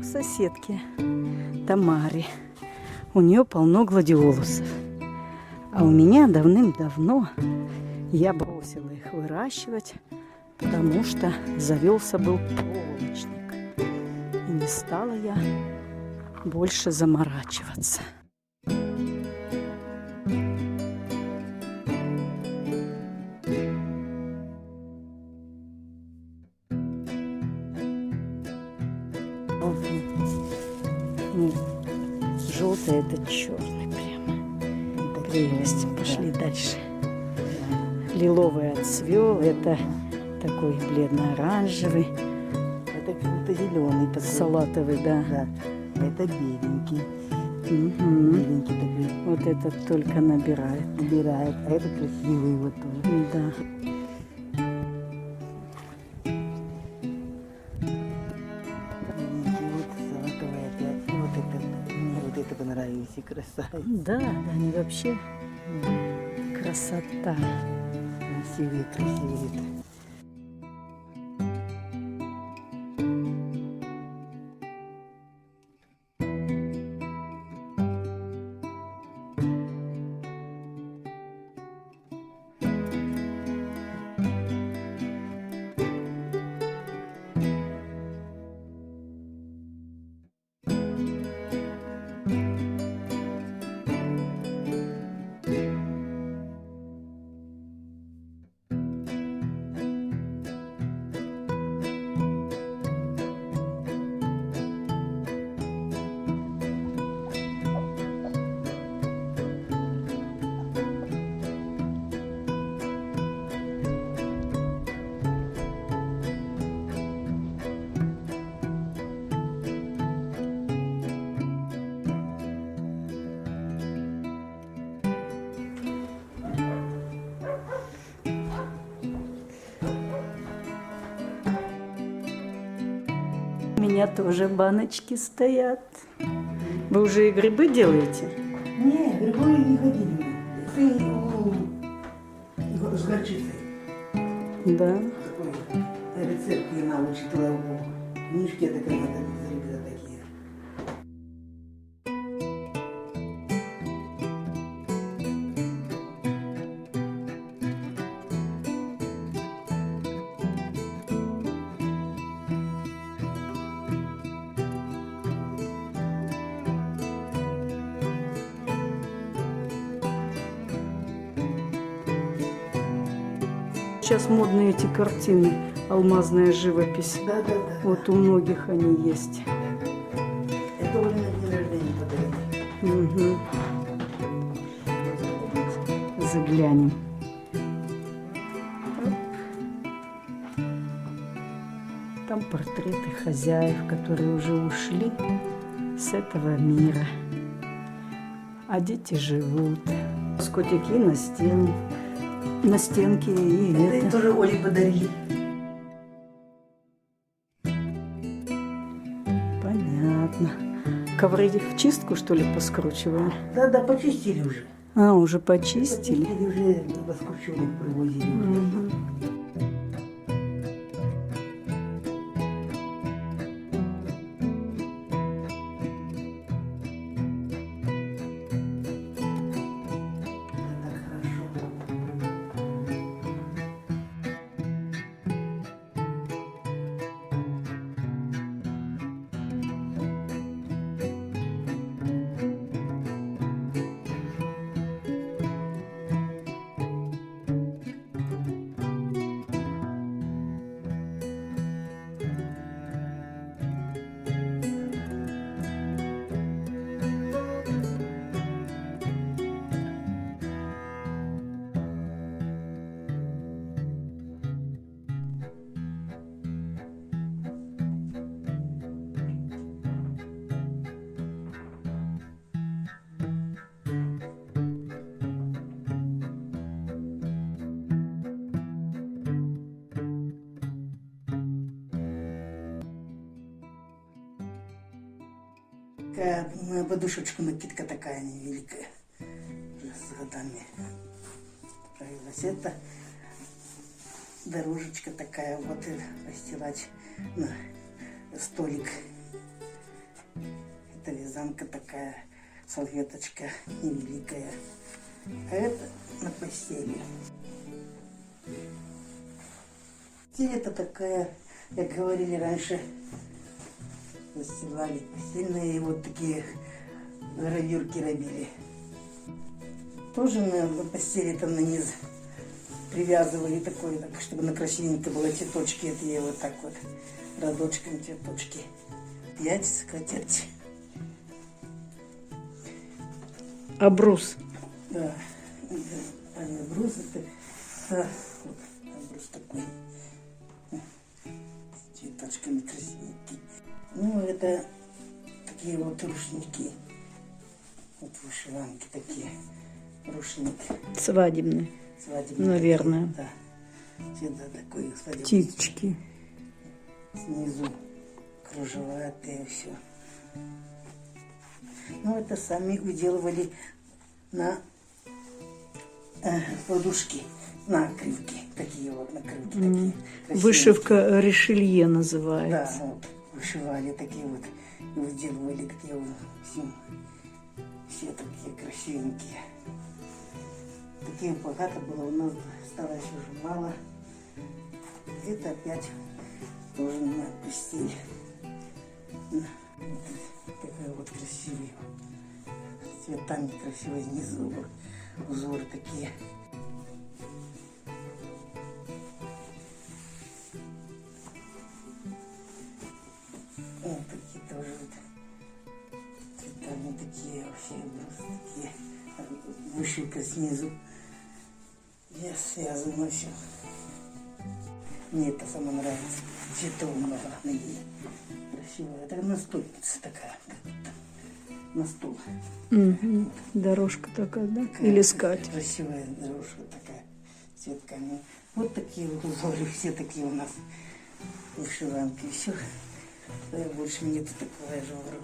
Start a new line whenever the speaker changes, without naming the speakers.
к соседке Тамаре. У нее полно гладиолусов. А у меня давным-давно я бросила их выращивать, потому что завелся был проволочник. И не стала я больше заморачиваться. Желтый, это черный прямо. Прелесть. Пошли дальше. Лиловый отцвел, это такой бледно-оранжевый.
Это как-то зеленый такой.
Салатовый, да.
Да. Это беленький.
Угу.
Беленький такой.
Вот этот только набирает.
Убирает. А это красивый вот тоже.
Да.
Вот салатовый опять. Вот это. Мне вот это понравилось. И красавец.
Да, они вообще красота.
Красивые, красивые.
У меня тоже баночки стоят. Вы уже и грибы делаете?
Не, грибы не ходили. Ты с горчицей.
Да.
Такой рецепт я научила в книжке, такая ребята такие.
Сейчас модные эти картины, алмазная живопись.
Да.
Вот у многих они есть.
Это уже на день рождения подарили.
Угу. Заглянем. Там портреты хозяев, которые уже ушли с этого мира. А дети живут. Скотики на стенке и
Это тоже Оле подарили.
Понятно. Ковры в чистку, что ли, поскручиваем?
Да, почистили уже.
А, уже почистили?
Почистили уже, поскручивали, привозили уже.
Угу.
Так хорошо. Такая подушечка, накидка такая невеликая. Уже с годами появилась. Это дорожечка такая, вот и постилать на столик. самка такая, салфеточка невеликая. А это на постели. Постель это такая, как говорили раньше, застилали постельные, вот такие гравюрки робили. Тоже на постели там на низ привязывали такое, так, чтобы на красивенько было цветочки, это я вот так вот рядочком цветочки. 5 скатерти.
А брус?
Да, брус это, да, вот, брус такой, с цветочками красивенький. Ну, это такие вот рушники, вот вышиванки такие, рушник.
Свадебный,
Свадебный.
наверное.
Да, сюда такой свадебный.
Птички.
Снизу кружеватые все. Ну, это сами выделывали на подушки, накрывки. Такие вот накрывки. Такие красивые.
Вышивка Ришелье называется.
Да, вот, вышивали такие вот, и выделывали такие вот, все такие красивенькие. Таких богато было, у нас стало еще уже мало. Это опять тоже на постель. Такая вот красивая. С цветами красивые снизу. Узоры такие. Вот такие тоже вот. Цветами такие вообще просто такие. Вышивка снизу. Я связано все. Мне это самое нравится. Цветов много на ней. Красивая. Это настольница такая. На стол.
Мгм. Дорожка такая, да?
Такая
Или скатерть.
красивая дорожка такая. С цветками. Вот такие вот узоры. Все такие у нас вышиванки. Все. Больше мне тут такое же говорю.